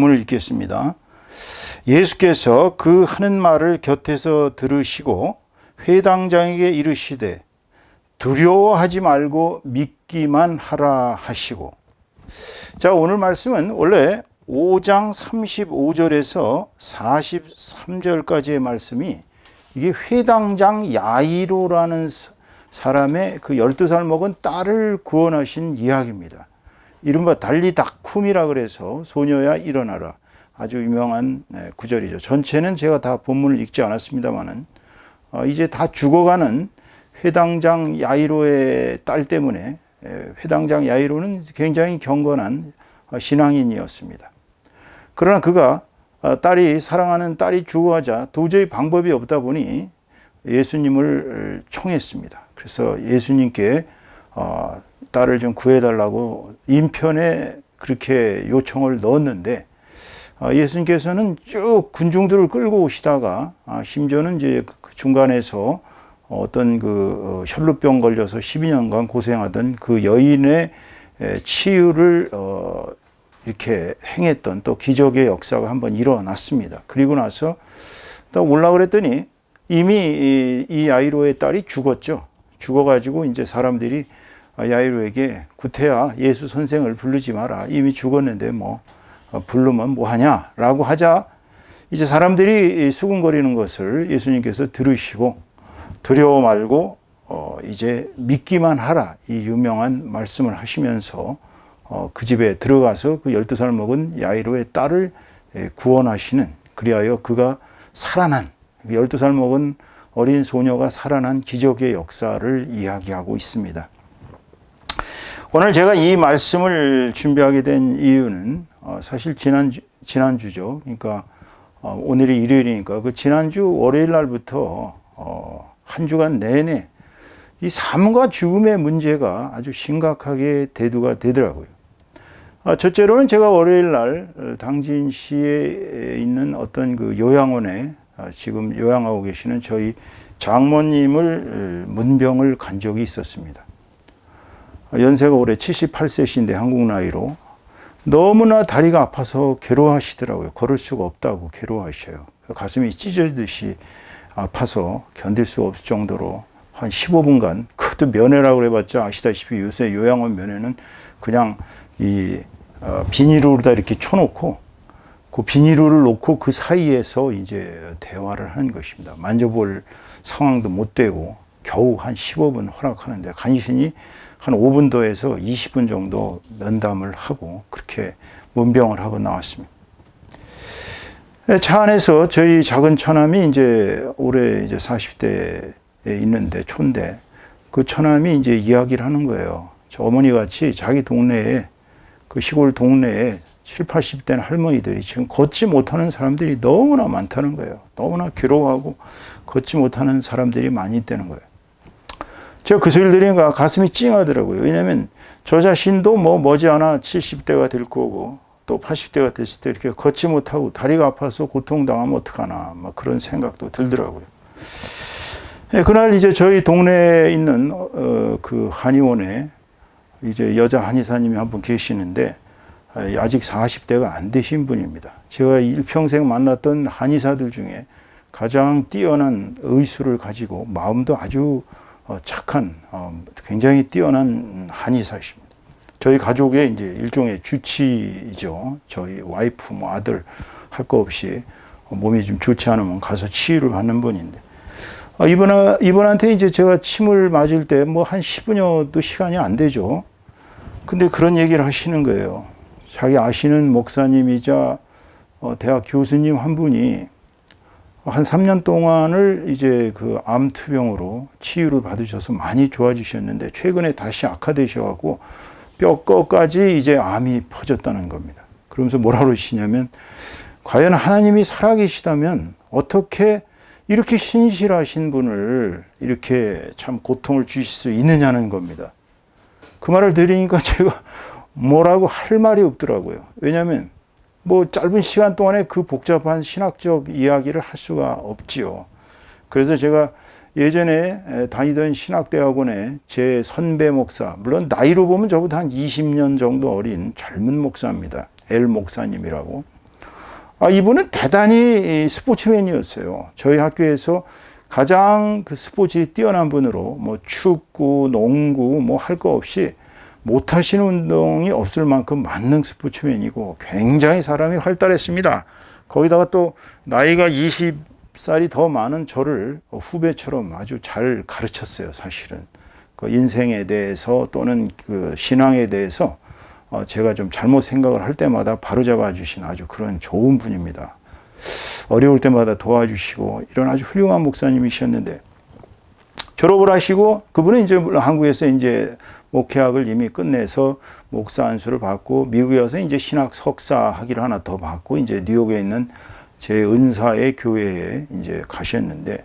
문을 읽겠습니다. 예수께서 그 하는 말을 곁에서 들으시고 회당장에게 이르시되 두려워하지 말고 믿기만 하라 하시고. 자, 오늘 말씀은 원래 5장 35절에서 43절까지의 말씀이 이게 회당장 야이로라는 사람의 그 12살 먹은 딸을 구원하신 이야기입니다. 이른바 달리다쿰이라 그래서 소녀야 일어나라. 아주 유명한 구절이죠. 전체는 제가 다 본문을 읽지 않았습니다만은 이제 다 죽어가는 회당장 야이로의 딸 때문에, 회당장 야이로는 굉장히 경건한 신앙인이었습니다. 그러나 그가 사랑하는 딸이 죽어가자 도저히 방법이 없다 보니 예수님을 청했습니다. 그래서 예수님께 딸을 좀 구해달라고 인편에 그렇게 요청을 넣었는데, 예수님께서는 쭉 군중들을 끌고 오시다가 심지어는 이제 그 중간에서 어떤 그 혈루병 걸려서 12년간 고생하던 그 여인의 치유를 이렇게 행했던 또 기적의 역사가 한번 일어났습니다. 그리고 나서 또 올라 그랬더니 이미 이 야이로의 딸이 죽었죠. 죽어가지고 이제 사람들이 야이로에게 구태야 예수 선생을 부르지 마라. 이미 죽었는데 뭐 부르면 뭐하냐라고 하자 이제 사람들이 수군거리는 것을 예수님께서 들으시고 두려워 말고 이제 믿기만 하라. 이 유명한 말씀을 하시면서 그 집에 들어가서 그 12살 먹은 야이로의 딸을 구원하시는, 그리하여 그가 살아난, 12살 먹은 어린 소녀가 살아난 기적의 역사를 이야기하고 있습니다. 오늘 제가 이 말씀을 준비하게 된 이유는 사실 지난주죠. 그러니까 오늘이 일요일이니까 그 지난주 월요일 날부터 한 주간 내내 이 삶과 죽음의 문제가 아주 심각하게 대두가 되더라고요. 첫째로는 제가 월요일 날 당진시에 있는 어떤 그 요양원에 지금 요양하고 계시는 저희 장모님을 문병을 간 적이 있었습니다. 연세가 올해 78세신데 한국 나이로 너무나 다리가 아파서 괴로워하시더라고요. 걸을 수가 없다고 괴로워하셔요. 가슴이 찢어지듯이 아파서 견딜 수 없을 정도로 한 15분간, 그것도 면회라고 해봤자 아시다시피 요새 요양원 면회는 그냥 이 비닐으로다 이렇게 쳐놓고 그 비닐을 놓고 그 사이에서 이제 대화를 하는 것입니다. 만져볼 상황도 못 되고 겨우 한 15분 허락하는데 간신히 한 5분 더해서 20분 정도 면담을 하고 그렇게 문병을 하고 나왔습니다. 차 안에서 저희 작은 처남이 이제 올해 이제 40대에 있는데 촌데, 그 처남이 이제 이야기를 하는 거예요. 저 어머니 같이 자기 동네에, 그 시골 동네에 70, 80대는 할머니들이 지금 걷지 못하는 사람들이 너무나 많다는 거예요. 너무나 괴로워하고 걷지 못하는 사람들이 많이 있다는 거예요. 제가 그 소리를 들으니까 가슴이 찡하더라고요. 왜냐하면 저 자신도 뭐 머지않아 70대가 될 거고 또 80대가 됐을 때 이렇게 걷지 못하고 다리가 아파서 고통당하면 어떡하나, 막 그런 생각도 들더라고요. 그날 이제 저희 동네에 있는 그 한의원에 이제 여자 한의사님이 한 분 계시는데 아직 40대가 안 되신 분입니다. 제가 일평생 만났던 한의사들 중에 가장 뛰어난 의술을 가지고 마음도 아주 착한 굉장히 뛰어난 한의사십니다. 저희 가족의 이제 일종의 주치이죠. 저희 와이프, 뭐 아들 할 거 없이 몸이 좀 좋지 않으면 가서 치유를 받는 분인데, 이분한테 이제 제가 침을 맞을 때 뭐 한 10분여도 시간이 안 되죠. 근데 그런 얘기를 하시는 거예요. 자기 아시는 목사님이자 대학 교수님 한 분이 한 3년 동안을 이제 그 암투병으로 치유를 받으셔서 많이 좋아지셨는데 최근에 다시 악화되셔갖고 뼈꺼까지 이제 암이 퍼졌다는 겁니다. 그러면서 뭐라 그러시냐면, 과연 하나님이 살아계시다면 어떻게 이렇게 신실하신 분을 이렇게 참 고통을 주실 수 있느냐는 겁니다. 그 말을 들으니까 제가 뭐라고 할 말이 없더라고요. 왜냐하면 뭐 짧은 시간 동안에 그 복잡한 신학적 이야기를 할 수가 없지요. 그래서 제가 예전에 다니던 신학대학원에 제 선배 목사, 물론 나이로 보면 저보다 한 20년 정도 어린 젊은 목사입니다. 엘 목사님이라고. 이분은 대단히 스포츠맨이었어요. 저희 학교에서 가장 그 스포츠에 뛰어난 분으로 뭐 축구, 농구 뭐 할 거 없이 못하시는 운동이 없을 만큼 만능 스포츠맨이고 굉장히 사람이 활달했습니다. 거기다가 또 나이가 20살이 더 많은 저를 후배처럼 아주 잘 가르쳤어요. 사실은 그 인생에 대해서 또는 그 신앙에 대해서 제가 좀 잘못 생각을 할 때마다 바로잡아 주신 아주 그런 좋은 분입니다. 어려울 때마다 도와주시고 이런 아주 훌륭한 목사님이셨는데, 졸업을 하시고 그분은 이제 한국에서 이제 목회학을 이미 끝내서 목사 안수를 받고 미국에 와서 이제 신학 석사 학위를 하나 더 받고 이제 뉴욕에 있는 제 은사의 교회에 이제 가셨는데,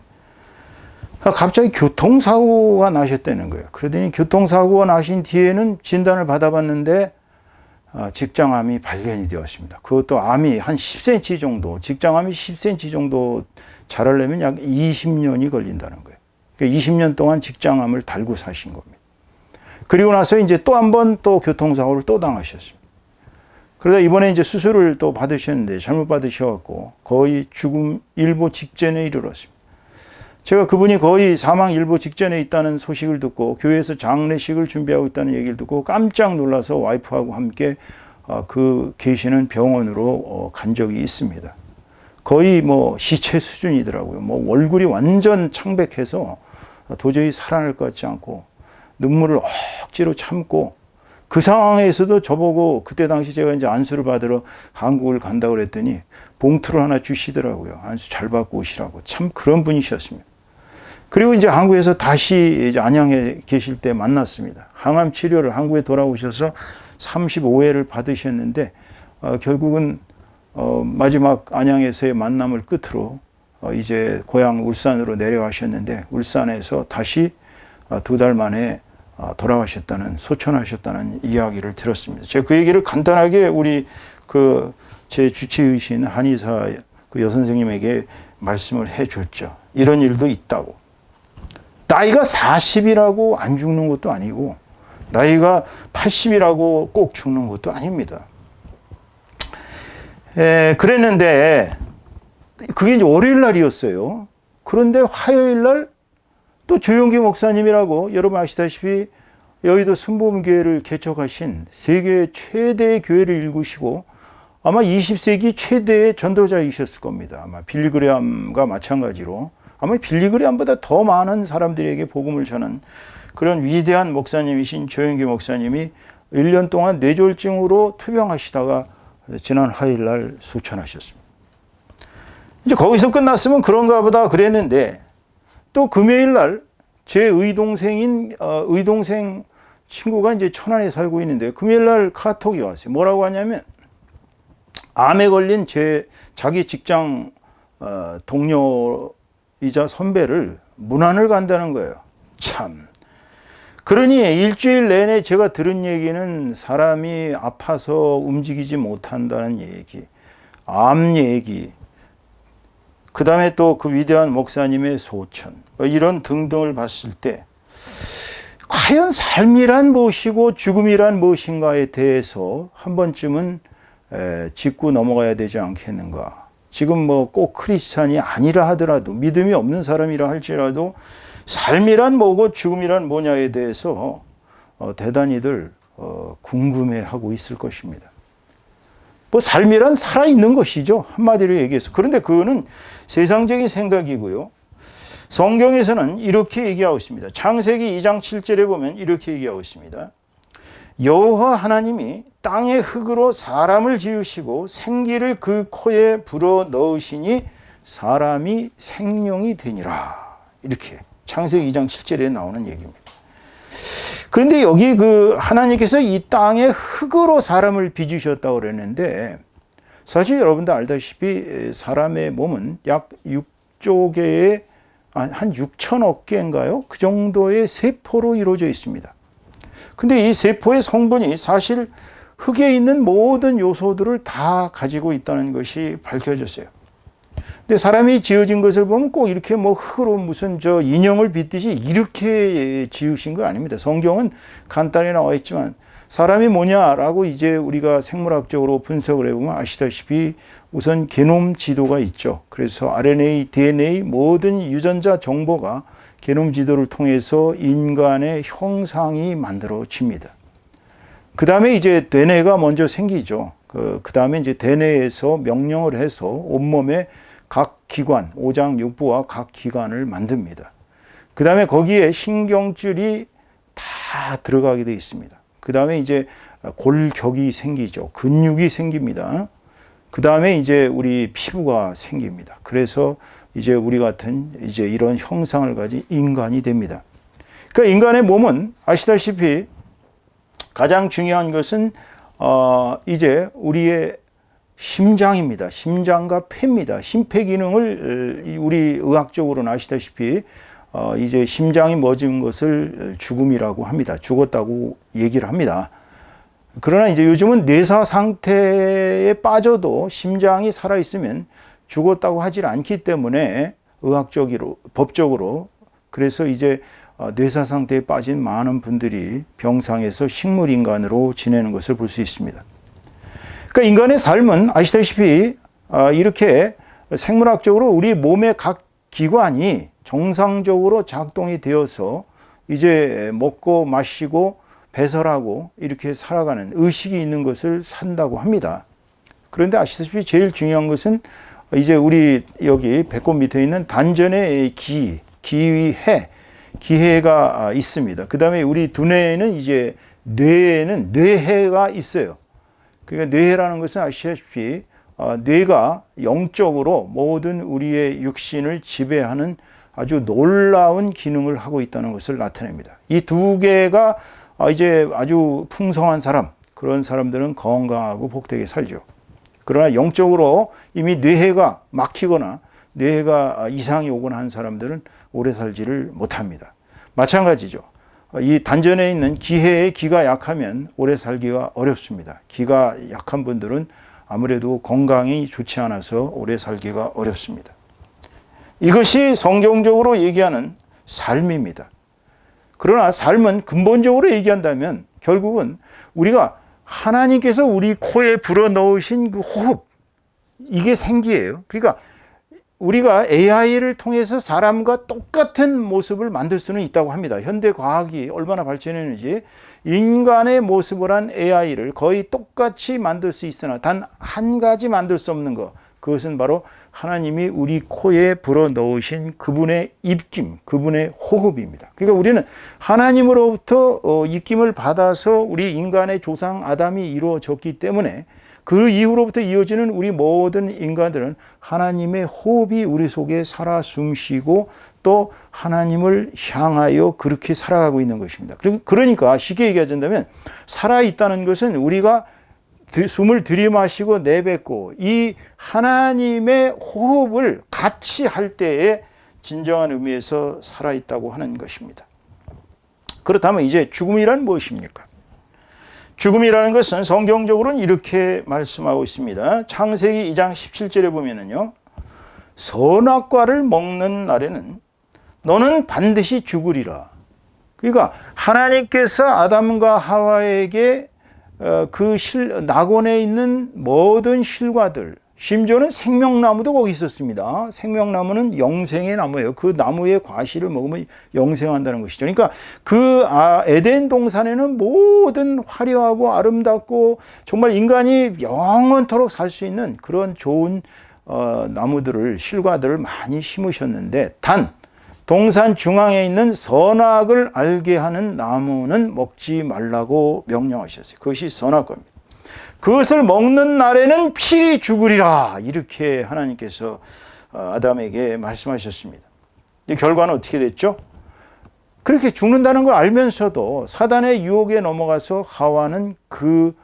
갑자기 교통사고가 나셨다는 거예요. 그러더니 교통사고가 나신 뒤에는 진단을 받아봤는데 직장암이 발견이 되었습니다. 그것도 암이 한 10cm 정도, 직장암이 10cm 정도 자라려면 약 20년이 걸린다는 거예요. 그러니까 20년 동안 직장암을 달고 사신 겁니다. 그리고 나서 이제 또 한 번 또 교통사고를 또 당하셨습니다. 그러다 이번에 이제 수술을 또 받으셨는데 잘못 받으셔갖고 거의 죽음 일보 직전에 이르렀습니다. 제가 그분이 거의 사망 일보 직전에 있다는 소식을 듣고 교회에서 장례식을 준비하고 있다는 얘기를 듣고 깜짝 놀라서 와이프하고 함께 그 계시는 병원으로 간 적이 있습니다. 거의 뭐 시체 수준이더라고요. 뭐 얼굴이 완전 창백해서 도저히 살아날 것 같지 않고 눈물을 억지로 참고, 그 상황에서도 저보고 그때 당시 제가 이제 안수를 받으러 한국을 간다고 그랬더니 봉투를 하나 주시더라고요. 안수 잘 받고 오시라고. 참 그런 분이셨습니다. 그리고 이제 한국에서 다시 이제 안양에 계실 때 만났습니다. 항암 치료를 한국에 돌아오셔서 35회를 받으셨는데 결국은 마지막 안양에서의 만남을 끝으로 이제 고향 울산으로 내려가셨는데, 울산에서 다시 2달 만에 돌아가셨다는, 소천하셨다는 이야기를 들었습니다. 제가 그 얘기를 간단하게 우리 그 제 주치의신 한의사 그 여선생님에게 말씀을 해줬죠. 이런 일도 있다고. 나이가 40이라고 안 죽는 것도 아니고 나이가 80이라고 꼭 죽는 것도 아닙니다. 그랬는데 그게 이제 월요일 날이었어요. 그런데 화요일 날 또 조용기 목사님이라고 여러분 아시다시피 여의도 순복음교회를 개척하신 세계 최대의 교회를 일구시고 아마 20세기 최대의 전도자이셨을 겁니다. 아마 빌리그레암과 마찬가지로 아마 빌리그레암보다 더 많은 사람들에게 복음을 전한 그런 위대한 목사님이신 조용기 목사님이 1년 동안 뇌졸중으로 투병하시다가 지난 화요일 날 소천하셨습니다. 이제 거기서 끝났으면 그런가 보다 그랬는데, 또 금요일 날 제 의동생 친구가 이제 천안에 살고 있는데 금요일 날 카톡이 왔어요. 뭐라고 하냐면 암에 걸린 자기 직장 동료이자 선배를 문안을 간다는 거예요. 참. 그러니 일주일 내내 제가 들은 얘기는 사람이 아파서 움직이지 못한다는 얘기, 암 얘기, 그 다음에 또 그 위대한 목사님의 소천, 이런 등등을 봤을 때 과연 삶이란 무엇이고 죽음이란 무엇인가에 대해서 한 번쯤은 짚고 넘어가야 되지 않겠는가. 지금 뭐 꼭 크리스찬이 아니라 하더라도, 믿음이 없는 사람이라 할지라도 삶이란 뭐고 죽음이란 뭐냐에 대해서 대단히들 궁금해하고 있을 것입니다. 뭐 삶이란 살아있는 것이죠. 한마디로 얘기해서. 그런데 그거는 세상적인 생각이고요. 성경에서는 이렇게 얘기하고 있습니다. 창세기 2장 7절에 보면 이렇게 얘기하고 있습니다. 여호와 하나님이 땅의 흙으로 사람을 지으시고 생기를 그 코에 불어 넣으시니 사람이 생명이 되니라. 이렇게 창세기 2장 7절에 나오는 얘기입니다. 그런데 여기 그 하나님께서 이 땅의 흙으로 사람을 빚으셨다고 그랬는데, 사실 여러분들 알다시피 사람의 몸은 약 6조 개의 한 6천억 개인가요? 그 정도의 세포로 이루어져 있습니다. 근데 이 세포의 성분이 사실 흙에 있는 모든 요소들을 다 가지고 있다는 것이 밝혀졌어요. 근데 사람이 지어진 것을 보면 꼭 이렇게 뭐 흙으로 무슨 인형을 빚듯이 이렇게 지으신 거 아닙니다. 성경은 간단히 나와 있지만 사람이 뭐냐라고 이제 우리가 생물학적으로 분석을 해보면 아시다시피 우선 게놈 지도가 있죠. 그래서 RNA, DNA 모든 유전자 정보가 게놈 지도를 통해서 인간의 형상이 만들어집니다. 그 다음에 이제 대뇌가 먼저 생기죠. 그 다음에 이제 대뇌에서 명령을 해서 온몸의 각 기관, 오장육부와 각 기관을 만듭니다. 그 다음에 거기에 신경줄이 다 들어가게 되어 있습니다. 그 다음에 이제 골격이 생기죠. 근육이 생깁니다. 그 다음에 이제 우리 피부가 생깁니다. 그래서 이제 우리 같은 이제 이런 형상을 가진 인간이 됩니다. 그러니까 인간의 몸은 아시다시피 가장 중요한 것은 이제 우리의 심장입니다. 심장과 폐입니다. 심폐기능을 우리 의학적으로는 아시다시피 이제 심장이 멎은 것을 죽음이라고 합니다. 죽었다고 얘기를 합니다. 그러나 이제 요즘은 뇌사 상태에 빠져도 심장이 살아있으면 죽었다고 하질 않기 때문에 의학적으로, 법적으로 그래서 이제 뇌사 상태에 빠진 많은 분들이 병상에서 식물인간으로 지내는 것을 볼 수 있습니다. 그러니까 인간의 삶은 아시다시피 이렇게 생물학적으로 우리 몸의 각 기관이 정상적으로 작동이 되어서 이제 먹고 마시고 배설하고 이렇게 살아가는 의식이 있는 것을 산다고 합니다. 그런데 아시다시피 제일 중요한 것은 이제 우리 여기 배꼽 밑에 있는 단전의 기위해, 기해가 있습니다. 그 다음에 우리 두뇌에는 이제 뇌에는 뇌해가 있어요. 그러니까 뇌해라는 것은 아시다시피 뇌가 영적으로 모든 우리의 육신을 지배하는 아주 놀라운 기능을 하고 있다는 것을 나타냅니다. 이 두 개가 이제 아주 풍성한 사람, 그런 사람들은 건강하고 복되게 살죠. 그러나 영적으로 이미 뇌해가 막히거나 뇌해가 이상이 오거나 한 사람들은 오래 살지를 못합니다. 마찬가지죠. 이 단전에 있는 기해의 기가 약하면 오래 살기가 어렵습니다. 기가 약한 분들은 아무래도 건강이 좋지 않아서 오래 살기가 어렵습니다. 이것이 성경적으로 얘기하는 삶입니다. 그러나 삶은 근본적으로 얘기한다면 결국은 우리가 하나님께서 우리 코에 불어넣으신 그 호흡, 이게 생기예요. 그러니까 우리가 AI를 통해서 사람과 똑같은 모습을 만들 수는 있다고 합니다. 현대 과학이 얼마나 발전했는지 인간의 모습을 한 AI를 거의 똑같이 만들 수 있으나 단 한 가지 만들 수 없는 것, 그것은 바로 하나님이 우리 코에 불어넣으신 그분의 입김, 그분의 호흡입니다. 그러니까 우리는 하나님으로부터 입김을 받아서 우리 인간의 조상 아담이 이루어졌기 때문에 그 이후로부터 이어지는 우리 모든 인간들은 하나님의 호흡이 우리 속에 살아 숨쉬고 또 하나님을 향하여 그렇게 살아가고 있는 것입니다. 그러니까 쉽게 얘기하자면 살아있다는 것은 우리가 숨을 들이마시고 내뱉고 이 하나님의 호흡을 같이 할 때에 진정한 의미에서 살아있다고 하는 것입니다. 그렇다면 이제 죽음이란 무엇입니까? 죽음이라는 것은 성경적으로는 이렇게 말씀하고 있습니다. 창세기 2장 17절에 보면은요, 선악과를 먹는 날에는 너는 반드시 죽으리라. 그러니까 하나님께서 아담과 하와에게 그 낙원에 있는 모든 실과들, 심지어는 생명나무도 거기 있었습니다. 생명나무는 영생의 나무예요. 그 나무의 과실을 먹으면 영생한다는 것이죠. 그러니까 그 에덴 동산에는 모든 화려하고 아름답고 정말 인간이 영원토록 살 수 있는 그런 좋은 나무들을, 실과들을 많이 심으셨는데 단 동산 중앙에 있는 선악을 알게 하는 나무는 먹지 말라고 명령하셨어요. 그것이 선악과입니다. 그것을 먹는 날에는 필히 죽으리라, 이렇게 하나님께서 아담에게 말씀하셨습니다. 결과는 어떻게 됐죠? 그렇게 죽는다는 걸 알면서도 사단의 유혹에 넘어가서 하와는 그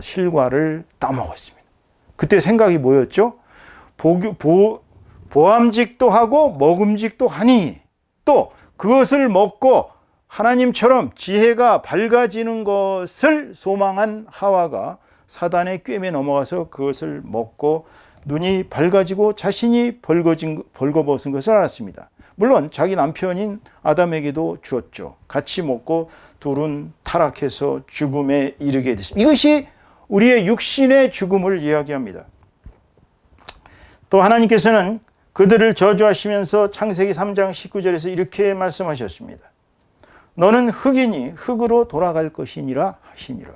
실과를 따먹었습니다. 그때 생각이 뭐였죠? 보암직도 하고 먹음직도 하니, 또 그것을 먹고 하나님처럼 지혜가 밝아지는 것을 소망한 하와가 사단의 꾀에 넘어가서 그것을 먹고 눈이 밝아지고 자신이 벌거벗은 것을 알았습니다. 물론 자기 남편인 아담에게도 주었죠. 같이 먹고 둘은 타락해서 죽음에 이르게 됐습니다. 이것이 우리의 육신의 죽음을 이야기합니다. 또 하나님께서는 그들을 저주하시면서 창세기 3장 19절에서 이렇게 말씀하셨습니다. 너는 흙이니 흙으로 돌아갈 것이니라 하시니라.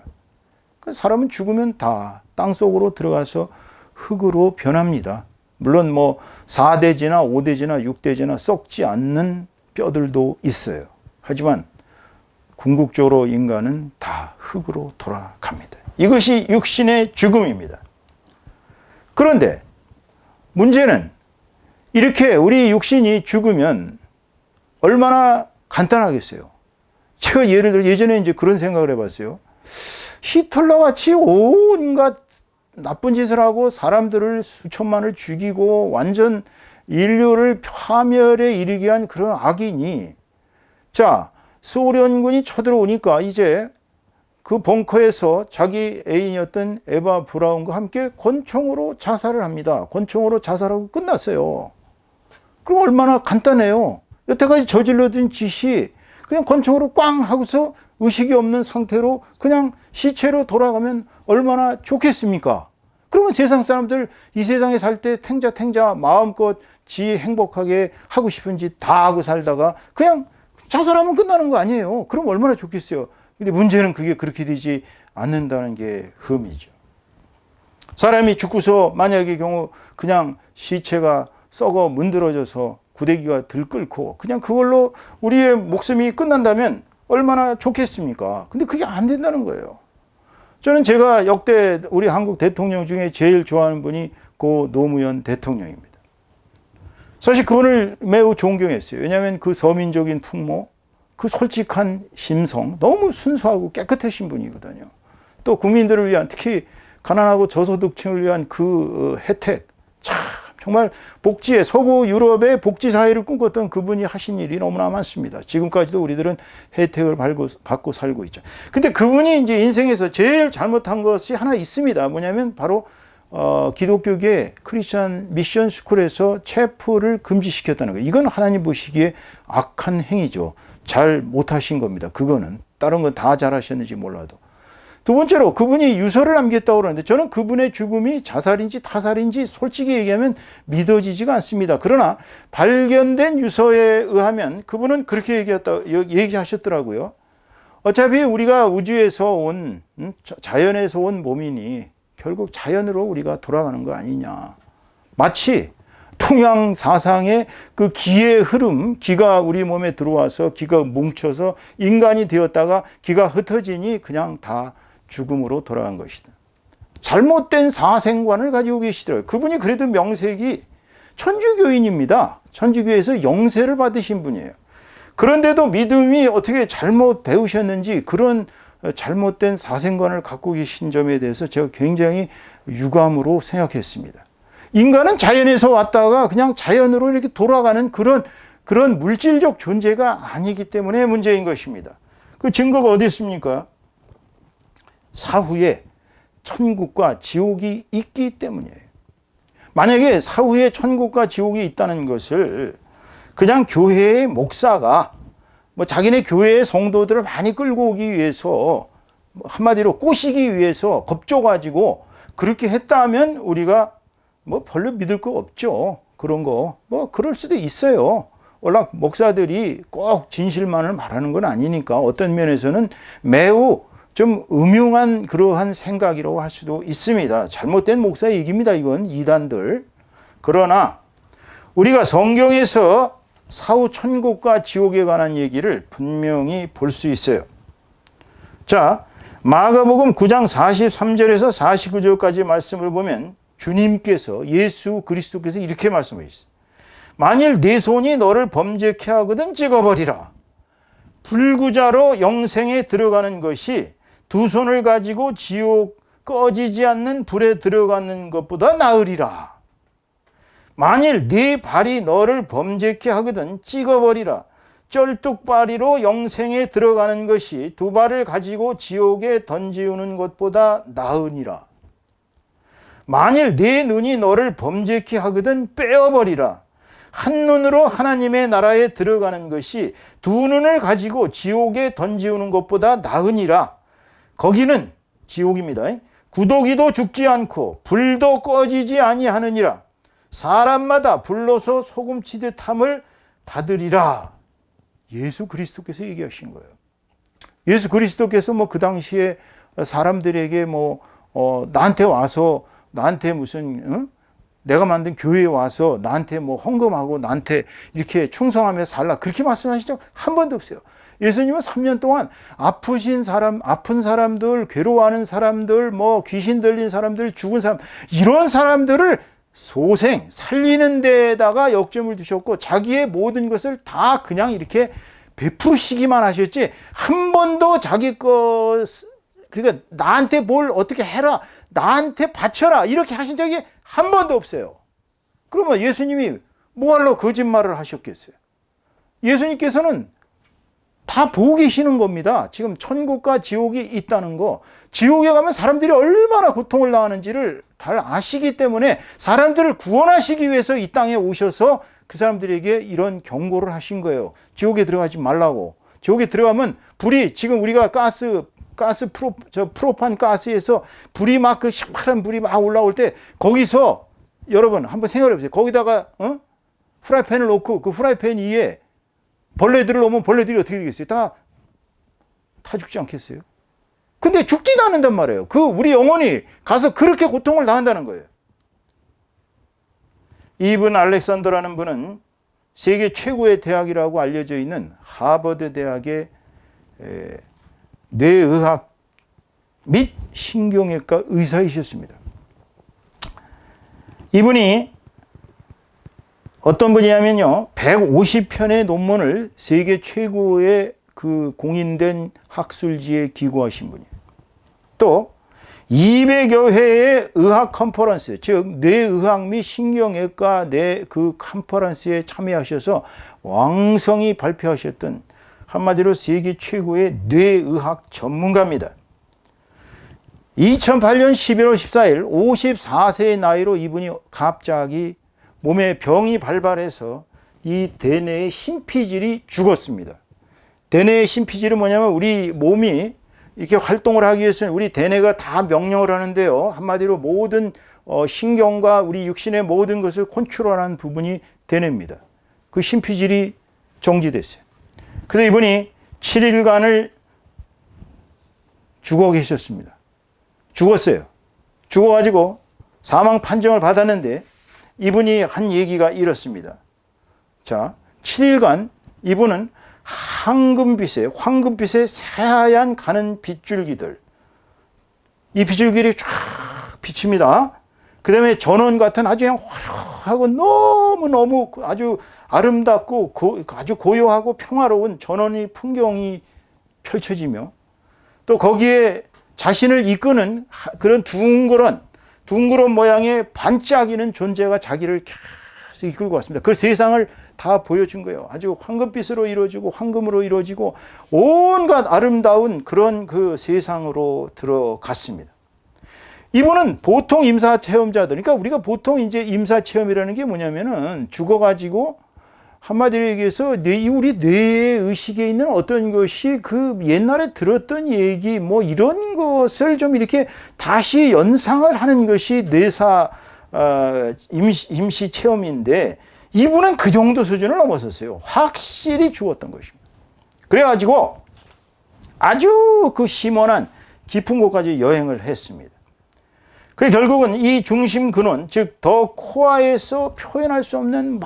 사람은 죽으면 다 땅속으로 들어가서 흙으로 변합니다. 물론 뭐 4대지나 5대지나 6대지나 썩지 않는 뼈들도 있어요. 하지만 궁극적으로 인간은 다 흙으로 돌아갑니다. 이것이 육신의 죽음입니다. 그런데 문제는 이렇게 우리 육신이 죽으면 얼마나 간단하겠어요. 제가 예를 들어 예전에 이제 그런 생각을 해봤어요. 히틀러 같이 온갖 나쁜 짓을 하고 사람들을 수천만을 죽이고 완전 인류를 파멸에 이르게 한 그런 악인이, 자, 소련군이 쳐들어오니까 이제 그 벙커에서 자기 애인이었던 에바 브라운과 함께 권총으로 자살을 합니다. 권총으로 자살하고 끝났어요. 그럼 얼마나 간단해요. 여태까지 저질러둔 짓이 그냥 권총으로 꽝 하고서 의식이 없는 상태로 그냥 시체로 돌아가면 얼마나 좋겠습니까? 그러면 세상 사람들 이 세상에 살 때 탱자 마음껏 지 행복하게 하고 싶은 짓 다 하고 살다가 그냥 자살하면 끝나는 거 아니에요. 그럼 얼마나 좋겠어요. 근데 문제는 그게 그렇게 되지 않는다는 게 흠이죠. 사람이 죽고서 만약의 경우 그냥 시체가 썩어 문드러져서 구데기가 들끓고 그냥 그걸로 우리의 목숨이 끝난다면 얼마나 좋겠습니까? 근데 그게 안 된다는 거예요. 저는 제가 역대 우리 한국 대통령 중에 제일 좋아하는 분이 고 노무현 대통령입니다. 사실 그분을 매우 존경했어요. 왜냐하면 그 서민적인 풍모, 그 솔직한 심성, 너무 순수하고 깨끗하신 분이거든요. 또 국민들을 위한, 특히 가난하고 저소득층을 위한 그 혜택, 참 정말 복지에, 서구 유럽의 복지 사회를 꿈꿨던 그분이 하신 일이 너무나 많습니다. 지금까지도 우리들은 혜택을 받고 살고 있죠. 근데 그분이 이제 인생에서 제일 잘못한 것이 하나 있습니다. 뭐냐면 바로 기독교계 크리스천 미션 스쿨에서 체포를 금지시켰다는 거예요. 이건 하나님 보시기에 악한 행위죠. 잘 못하신 겁니다. 그거는 다른 건 다 잘하셨는지 몰라도. 두 번째로 그분이 유서를 남겼다고 그러는데 저는 그분의 죽음이 자살인지 타살인지 솔직히 얘기하면 믿어지지가 않습니다. 그러나 발견된 유서에 의하면 그분은 그렇게 얘기하셨더라고요. 어차피 우리가 우주에서 온, 자연에서 온 몸이니 결국 자연으로 우리가 돌아가는 거 아니냐. 마치 동양 사상의 그 기의 흐름, 기가 우리 몸에 들어와서 기가 뭉쳐서 인간이 되었다가 기가 흩어지니 그냥 다 죽음으로 돌아간 것이다. 잘못된 사생관을 가지고 계시더라고요. 그분이 그래도 명색이 천주교인입니다. 천주교에서 영세를 받으신 분이에요. 그런데도 믿음이 어떻게 잘못 배우셨는지 그런 잘못된 사생관을 갖고 계신 점에 대해서 제가 굉장히 유감으로 생각했습니다. 인간은 자연에서 왔다가 그냥 자연으로 이렇게 돌아가는 그런 물질적 존재가 아니기 때문에 문제인 것입니다. 그 증거가 어디 있습니까? 사후에 천국과 지옥이 있기 때문이에요. 만약에 사후에 천국과 지옥이 있다는 것을 그냥 교회의 목사가 뭐 자기네 교회의 성도들을 많이 끌고 오기 위해서 한마디로 꼬시기 위해서 겁줘가지고 그렇게 했다면 우리가 뭐 별로 믿을 거 없죠. 그런 거 뭐 그럴 수도 있어요. 워낙 목사들이 꼭 진실만을 말하는 건 아니니까 어떤 면에서는 매우 좀 음흉한 그러한 생각이라고 할 수도 있습니다. 잘못된 목사 얘기입니다. 이건 이단들. 그러나 우리가 성경에서 사후 천국과 지옥에 관한 얘기를 분명히 볼 수 있어요. 자, 마가복음 9장 43절에서 49절까지 말씀을 보면 주님께서, 예수 그리스도께서 이렇게 말씀하셨어요. 만일 네 손이 너를 범죄케 하거든 찍어버리라. 불구자로 영생에 들어가는 것이 두 손을 가지고 지옥 꺼지지 않는 불에 들어가는 것보다 나으리라. 만일 네 발이 너를 범죄케 하거든 찍어버리라. 쩔뚝바리로 영생에 들어가는 것이 두 발을 가지고 지옥에 던지우는 것보다 나으니라. 만일 네 눈이 너를 범죄케 하거든 빼어버리라. 한눈으로 하나님의 나라에 들어가는 것이 두 눈을 가지고 지옥에 던지우는 것보다 나으니라. 거기는 지옥입니다. 구더기도 죽지 않고 불도 꺼지지 아니하느니라. 사람마다 불로서 소금치듯 함을 받으리라. 예수 그리스도께서 얘기하신 거예요. 예수 그리스도께서 그 당시에 사람들에게 나한테 와서 나한테 무슨 내가 만든 교회에 와서 나한테 헌금하고 나한테 이렇게 충성하며 살라 그렇게 말씀하신 적 한 번도 없어요. 예수님은 3년 동안 아픈 사람들, 괴로워하는 사람들, 귀신 들린 사람들, 죽은 사람 이런 사람들을 소생 살리는 데에다가 역점을 두셨고 자기의 모든 것을 다 그냥 이렇게 베푸시기만 하셨지 한 번도 자기 그러니까 나한테 뭘 어떻게 해라, 나한테 바쳐라 이렇게 하신 적이 한 번도 없어요. 그러면 예수님이 뭐하러 거짓말을 하셨겠어요? 예수님께서는 다 보고 계시는 겁니다. 지금 천국과 지옥이 있다는 거, 지옥에 가면 사람들이 얼마나 고통을 당하는지를 잘 아시기 때문에 사람들을 구원하시기 위해서 이 땅에 오셔서 그 사람들에게 이런 경고를 하신 거예요. 지옥에 들어가지 말라고. 지옥에 들어가면 불이, 지금 우리가 프로판 가스에서 불이 그 시퍼런 불이 막 올라올 때 거기서 여러분 한번 생각해 보세요. 거기다가 프라이팬을 놓고 그 프라이팬 위에 벌레들을 놓으면 벌레들이 어떻게 되겠어요? 다 죽지 않겠어요? 근데 죽지도 않는단 말이에요. 우리 영혼이 가서 그렇게 고통을 당한다는 거예요. 이분 알렉산더라는 분은 세계 최고의 대학이라고 알려져 있는 하버드 대학의 뇌의학 및 신경외과 의사이셨습니다. 이분이 어떤 분이냐면요, 150편의 논문을 세계 최고의 공인된 학술지에 기고하신 분이에요. 또 200여 회의 의학 컨퍼런스, 즉 뇌의학 및 신경외과 컨퍼런스에 참여하셔서 왕성히 발표하셨던 한마디로 세계 최고의 뇌의학 전문가입니다. 2008년 11월 14일 54세의 나이로 이분이 갑자기 몸에 병이 발발해서 이 대뇌의 심피질이 죽었습니다. 대뇌의 심피질은 뭐냐면 우리 몸이 이렇게 활동을 하기 위해서는 우리 대뇌가 다 명령을 하는데요. 한마디로 모든 신경과 우리 육신의 모든 것을 컨트롤하는 부분이 대뇌입니다. 그 심피질이 정지됐어요. 그래서 이분이 7일간을 죽어 계셨습니다. 죽었어요. 죽어가지고 사망 판정을 받았는데 이분이 한 얘기가 이렇습니다. 자, 7일간 이분은 황금빛의 새하얀 가는 빗줄기들, 이 빗줄기들이 쫙 비칩니다. 그 다음에 전원 같은 아주 그냥 화려하고 너무너무 아주 아름답고 아주 고요하고 평화로운 전원의 풍경이 펼쳐지며 또 거기에 자신을 이끄는 그런 둥그런 모양의 반짝이는 존재가 자기를 계속 이끌고 왔습니다. 그 세상을 다 보여준 거예요. 아주 황금빛으로 이루어지고 황금으로 이루어지고 온갖 아름다운 그런 그 세상으로 들어갔습니다. 이분은 보통 임사 체험자들, 그러니까 우리가 보통 이제 임사 체험이라는 게 뭐냐면은 죽어가지고 한마디로 얘기해서 우리 뇌의 의식에 있는 어떤 것이 옛날에 들었던 얘기 이런 것을 좀 이렇게 다시 연상을 하는 것이 뇌사 임시 체험인데 이분은 그 정도 수준을 넘어섰어요. 확실히 죽었던 것입니다. 그래가지고 아주 심원한 깊은 곳까지 여행을 했습니다. 그 결국은 이 중심 근원, 즉 더 코어에서 표현할 수 없는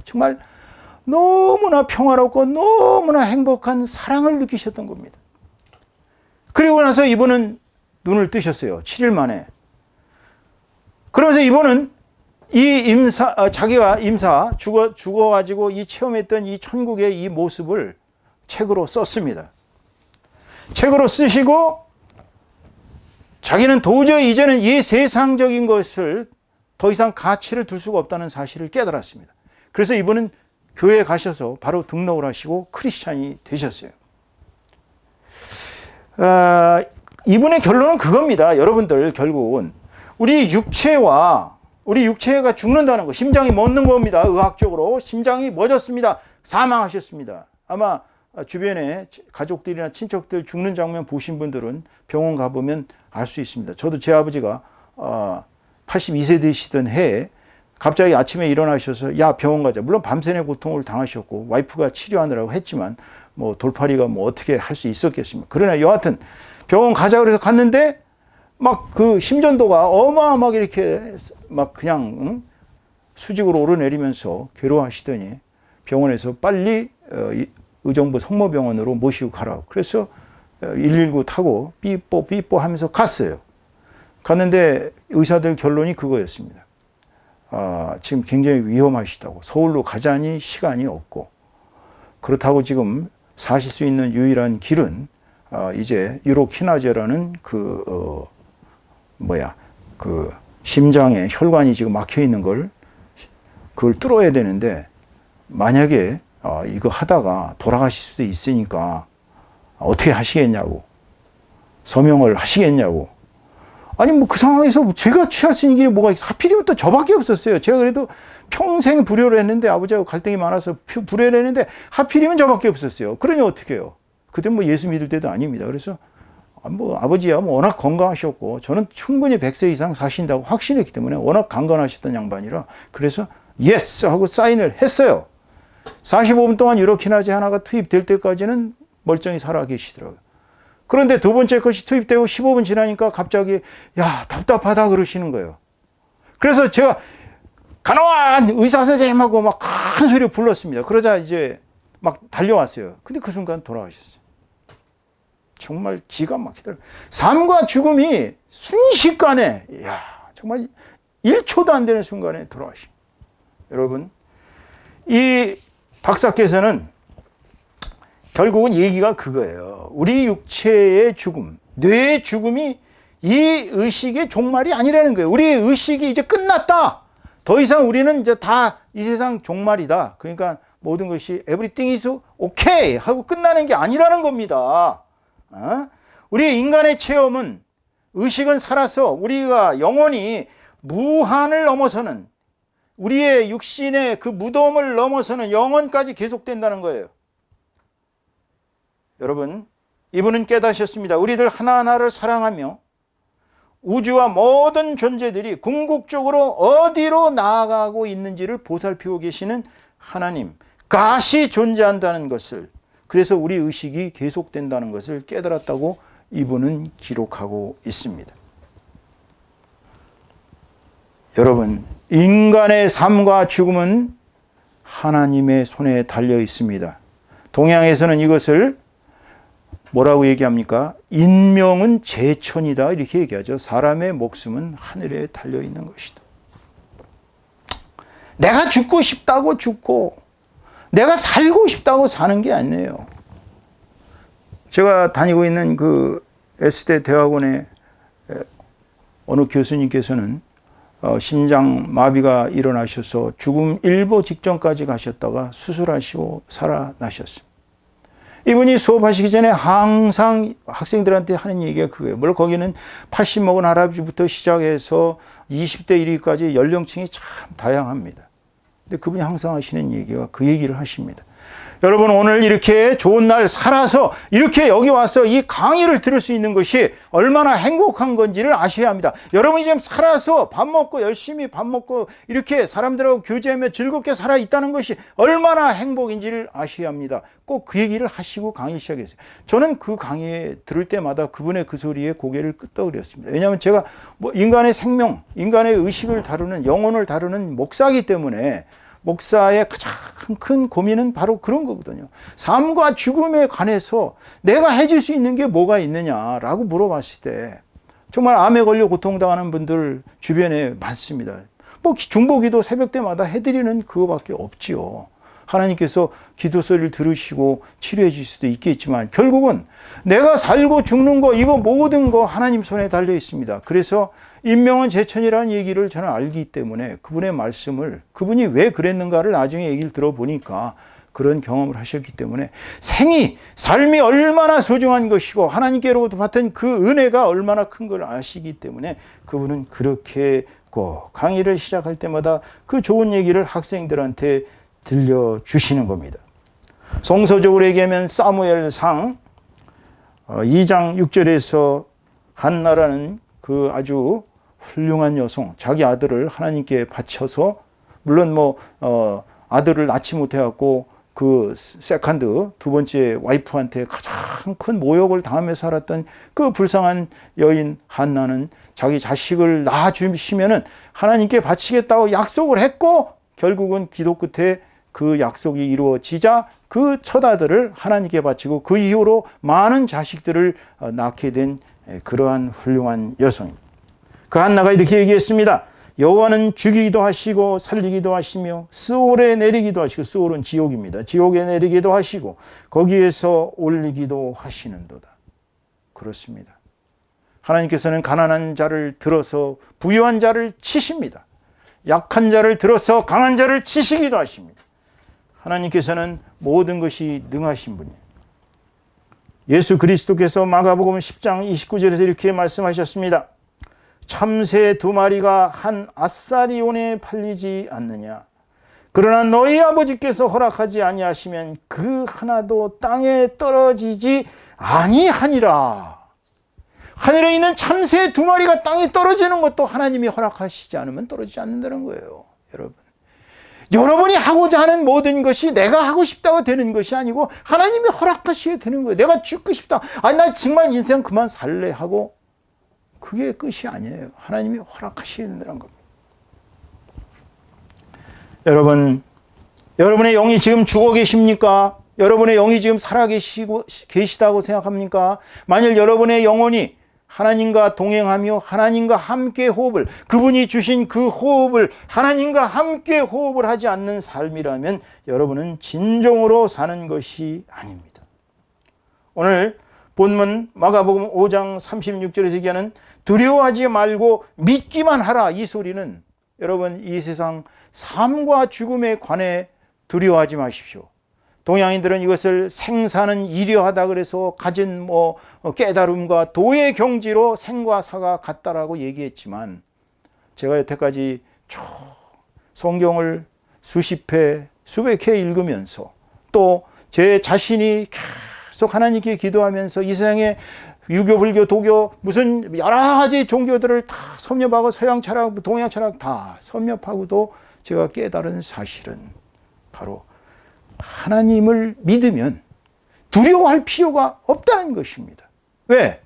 정말 너무나 평화롭고 너무나 행복한 사랑을 느끼셨던 겁니다. 그리고 나서 이분은 눈을 뜨셨어요. 7일 만에. 그러면서 이분은 자기가 죽어가지고 이 체험했던 이 천국의 이 모습을 책으로 썼습니다. 책으로 쓰시고 자기는 도저히 이제는 이 세상적인 것을 더 이상 가치를 둘 수가 없다는 사실을 깨달았습니다. 그래서 이분은 교회에 가셔서 바로 등록을 하시고 크리스찬이 되셨어요. 이분의 결론은 그겁니다. 여러분들 결국은 우리 육체와 우리 육체가 죽는다는 거, 심장이 멎는 겁니다. 의학적으로 심장이 멎었습니다. 사망하셨습니다. 아마 주변에 가족들이나 친척들 죽는 장면 보신 분들은 병원 가보면 알 수 있습니다. 저도 제 아버지가 82세 되시던 해에 갑자기 아침에 일어나셔서 야 병원 가자. 물론 밤새내 고통을 당하셨고 와이프가 치료하느라고 했지만 뭐 돌팔이가 뭐 어떻게 할 수 있었겠습니까. 그러나 여하튼 병원 가자 그래서 갔는데 막 그 심전도가 어마어마하게 이렇게 막 그냥 수직으로 오르내리면서 괴로워하시더니 병원에서 빨리 의정부 성모병원으로 모시고 가라고. 그래서 119 타고 삐뽀 하면서 갔어요. 갔는데 의사들 결론이 그거였습니다. 지금 굉장히 위험하시다고. 서울로 가자니 시간이 없고. 그렇다고 지금 사실 수 있는 유일한 길은 이제 유로키나제라는 그 심장에 혈관이 지금 막혀 있는 그걸 뚫어야 되는데 만약에 이거 하다가 돌아가실 수도 있으니까 어떻게 하시겠냐고. 서명을 하시겠냐고. 아니 뭐 그 상황에서 제가 취할 수 있는 길이 뭐가 있어. 하필이면 또 저밖에 없었어요. 제가 그래도 평생 불효를 했는데 아버지하고 갈등이 많아서 불효를 했는데 하필이면 저밖에 없었어요. 그러니 어떻게 해요. 그때 뭐 예수 믿을 때도 아닙니다. 그래서 뭐 아버지야 뭐 워낙 건강하셨고 저는 충분히 100세 이상 사신다고 확신했기 때문에 워낙 강건하셨던 양반이라 그래서 예스 하고 사인을 했어요. 45분 동안 유로키나제 하나가 투입될 때까지는 멀쩡히 살아 계시더라고요. 그런데 두 번째 것이 투입되고 15분 지나니까 갑자기 야 답답하다 그러시는 거예요. 그래서 제가 간호한 의사 선생님하고 막 큰 소리로 불렀습니다. 그러자 이제 막 달려왔어요. 근데 그 순간 돌아가셨어요. 정말 기가 막히더라고요. 삶과 죽음이 순식간에 이야 정말 1초도 안 되는 순간에 돌아가십니다. 여러분 이 박사께서는 결국은 얘기가 그거예요. 우리 육체의 죽음, 뇌의 죽음이 이 의식의 종말이 아니라는 거예요. 우리의 의식이 이제 끝났다. 더 이상 우리는 이제 다 이 세상 종말이다. 그러니까 모든 것이 everything is okay 하고 끝나는 게 아니라는 겁니다. 우리 인간의 체험은 의식은 살아서 우리가 영원히 무한을 넘어서는 우리의 육신의 그 무덤을 넘어서는 영원까지 계속된다는 거예요. 여러분, 이분은 깨닫으셨습니다. 우리들 하나하나를 사랑하며 우주와 모든 존재들이 궁극적으로 어디로 나아가고 있는지를 보살피고 계시는 하나님, 가시 존재한다는 것을, 그래서 우리 의식이 계속된다는 것을 깨달았다고 이분은 기록하고 있습니다. 여러분, 인간의 삶과 죽음은 하나님의 손에 달려 있습니다. 동양에서는 이것을 뭐라고 얘기합니까? 인명은 제천이다 이렇게 얘기하죠. 사람의 목숨은 하늘에 달려 있는 것이다. 내가 죽고 싶다고 죽고 내가 살고 싶다고 사는 게 아니에요. 제가 다니고 있는 그 S대 대학원의 어느 교수님께서는 심장 마비가 일어나셔서 죽음 일보 직전까지 가셨다가 수술하시고 살아나셨습니다. 이분이 수업하시기 전에 항상 학생들한테 하는 얘기가 그거예요. 물론 거기는 80 먹은 할아버지부터 시작해서 20대 이르기까지 연령층이 참 다양합니다. 근데 그분이 항상 하시는 얘기가 그 얘기를 하십니다. 여러분 오늘 이렇게 좋은 날 살아서 이렇게 여기 와서 이 강의를 들을 수 있는 것이 얼마나 행복한 건지를 아셔야 합니다. 여러분이 지금 살아서 밥 먹고 열심히 밥 먹고 이렇게 사람들하고 교제하며 즐겁게 살아 있다는 것이 얼마나 행복인지를 아셔야 합니다. 꼭 그 얘기를 하시고 강의 시작했어요. 저는 그 강의에 들을 때마다 그분의 그 소리에 고개를 끄덕거렸습니다. 왜냐하면 제가 뭐 인간의 생명, 인간의 의식을 다루는 영혼을 다루는 목사이기 때문에 목사의 가장 큰 고민은 바로 그런 거거든요. 삶과 죽음에 관해서 내가 해줄 수 있는 게 뭐가 있느냐라고 물어봤을 때 정말 암에 걸려 고통당하는 분들 주변에 많습니다. 뭐 중보기도 새벽 때마다 해드리는 그거밖에 없지요. 하나님께서 기도 소리를 들으시고 치료해 주실 수도 있겠지만 결국은 내가 살고 죽는 거 이거 모든 거 하나님 손에 달려 있습니다. 그래서 인명은 제천이라는 얘기를 저는 알기 때문에 그분의 말씀을 그분이 왜 그랬는가를 나중에 얘기를 들어보니까 그런 경험을 하셨기 때문에 생이 삶이 얼마나 소중한 것이고 하나님께로부터 받은 그 은혜가 얼마나 큰 걸 아시기 때문에 그분은 그렇게 꼭 강의를 시작할 때마다 그 좋은 얘기를 학생들한테 들려주시는 겁니다. 성서적으로 얘기하면 사무엘상 2장 6절에서 한나라는 그 아주 훌륭한 여성, 자기 아들을 하나님께 바쳐서, 물론 아들을 낳지 못해갖고 그 세컨드, 두 번째 와이프한테 가장 큰 모욕을 당하며 살았던 그 불쌍한 여인 한나는 자기 자식을 낳아주시면은 하나님께 바치겠다고 약속을 했고, 결국은 기도 끝에 그 약속이 이루어지자 그 첫 아들을 하나님께 바치고 그 이후로 많은 자식들을 낳게 된 그러한 훌륭한 여성입니다. 그 한나가 이렇게 얘기했습니다. 여호와는 죽이기도 하시고 살리기도 하시며 스올에 내리기도 하시고, 스올은 지옥입니다. 지옥에 내리기도 하시고 거기에서 올리기도 하시는도다. 그렇습니다. 하나님께서는 가난한 자를 들어서 부유한 자를 치십니다. 약한 자를 들어서 강한 자를 치시기도 하십니다. 하나님께서는 모든 것이 능하신 분이에요. 예수 그리스도께서 마가복음 10장 29절에서 이렇게 말씀하셨습니다. 참새 2마리가 한 아사리온에 팔리지 않느냐. 그러나 너희 아버지께서 허락하지 아니하시면 그 하나도 땅에 떨어지지 아니하니라. 하늘에 있는 참새 2마리가 땅에 떨어지는 것도 하나님이 허락하시지 않으면 떨어지지 않는다는 거예요. 여러분이 하고자 하는 모든 것이 내가 하고 싶다고 되는 것이 아니고 하나님이 허락하셔야 되는 거예요. 내가 죽고 싶다, 나 정말 인생 그만 살래 하고, 그게 끝이 아니에요. 하나님이 허락하셔야 된다는 겁니다. 여러분, 여러분의 영이 지금 죽어 계십니까? 여러분의 영이 지금 살아 계시다고 생각합니까? 만일 여러분의 영혼이 하나님과 동행하며 하나님과 함께 호흡을, 그분이 주신 그 호흡을 하나님과 함께 호흡을 하지 않는 삶이라면 여러분은 진정으로 사는 것이 아닙니다. 오늘 본문 마가복음 5장 36절에서 얘기하는 두려워하지 말고 믿기만 하라, 이 소리는 여러분, 이 세상 삶과 죽음에 관해 두려워하지 마십시오. 동양인들은 이것을 생사는 이려하다 그래서 가진 깨달음과 도의 경지로 생과 사가 같다라고 얘기했지만, 제가 여태까지 성경을 수십 회, 수백 회 읽으면서 또 제 자신이 계속 하나님께 기도하면서 이 세상에 유교, 불교, 도교, 무슨 여러 가지 종교들을 다 섭렵하고 서양 철학, 동양 철학 다 섭렵하고도 제가 깨달은 사실은 바로 하나님을 믿으면 두려워할 필요가 없다는 것입니다. 왜?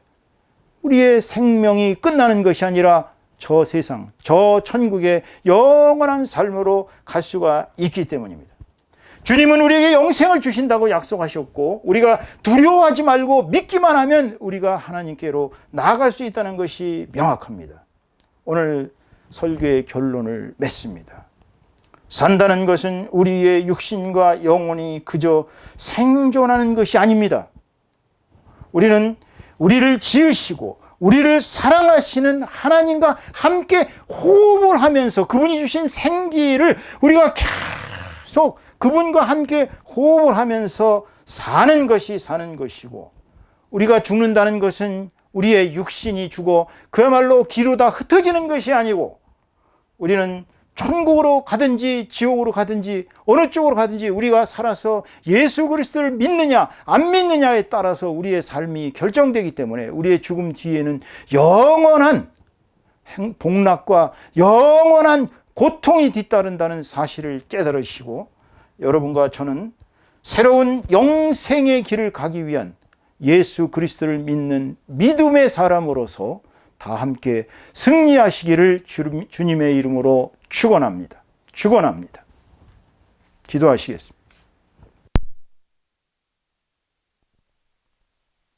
우리의 생명이 끝나는 것이 아니라 저 세상, 저 천국의 영원한 삶으로 갈 수가 있기 때문입니다. 주님은 우리에게 영생을 주신다고 약속하셨고, 우리가 두려워하지 말고 믿기만 하면 우리가 하나님께로 나아갈 수 있다는 것이 명확합니다. 오늘 설교의 결론을 맺습니다. 산다는 것은 우리의 육신과 영혼이 그저 생존하는 것이 아닙니다. 우리는 우리를 지으시고 우리를 사랑하시는 하나님과 함께 호흡을 하면서 그분이 주신 생기를 우리가 계속 그분과 함께 호흡을 하면서 사는 것이 사는 것이고, 우리가 죽는다는 것은 우리의 육신이 죽어 그야말로 기로다 흩어지는 것이 아니고, 우리는 천국으로 가든지 지옥으로 가든지 어느 쪽으로 가든지 우리가 살아서 예수 그리스도를 믿느냐 안 믿느냐에 따라서 우리의 삶이 결정되기 때문에 우리의 죽음 뒤에는 영원한 복락과 영원한 고통이 뒤따른다는 사실을 깨달으시고, 여러분과 저는 새로운 영생의 길을 가기 위한 예수 그리스도를 믿는 믿음의 사람으로서 다 함께 승리하시기를 주님의 이름으로 축원합니다. 기도하시겠습니다.